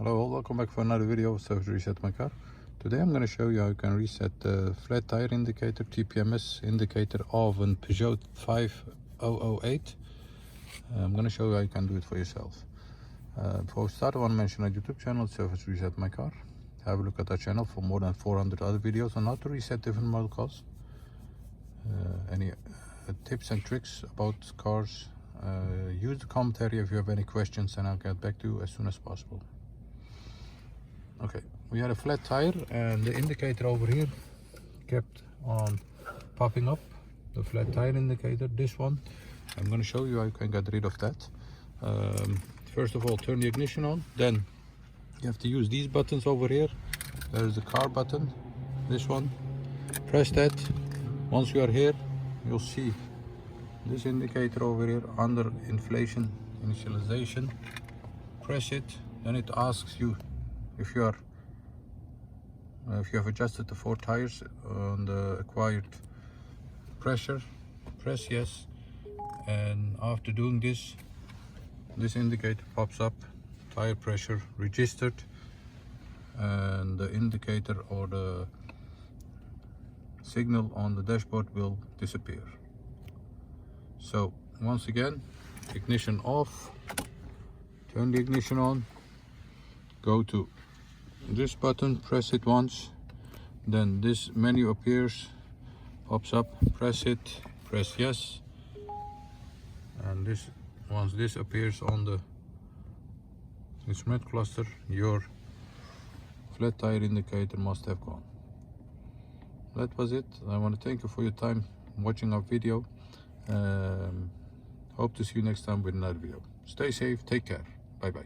Hello all, welcome back for another video of Service Reset My Car. Today I'm going to show you how you can reset the flat tire indicator, TPMS indicator of a Peugeot 5008. I'm going to show you how you can do it for yourself. Before we start, I want to mention our YouTube channel, Service Reset My Car. Have a look at our channel for more than 400 other videos on how to reset different model cars. Any tips and tricks about cars. Use the comment area if you have any questions and I'll get back to you as soon as possible. Okay, we had a flat tire and the indicator over here kept on popping up, the flat tire indicator, this one. I'm going to show you how you can get rid of that. First of all, turn the ignition on, then you have to use these buttons over here. There is the car button, this one. Press that. Once you are here, you'll see this indicator over here under inflation initialization. Press it, then it asks you if you have adjusted the 4 tires on the acquired pressure. Press yes, and after doing this, this indicator pops up, tire pressure registered, and the indicator or the signal on the dashboard will disappear. So once again, ignition off, turn the ignition on, go to this button, press it once, then this menu appears, pops up, press it, press yes, and once this appears on the instrument cluster, your flat tire indicator must have gone. That was it. I want to thank you for your time watching our video. Hope to see you next time with another video. Stay safe, take care, bye bye.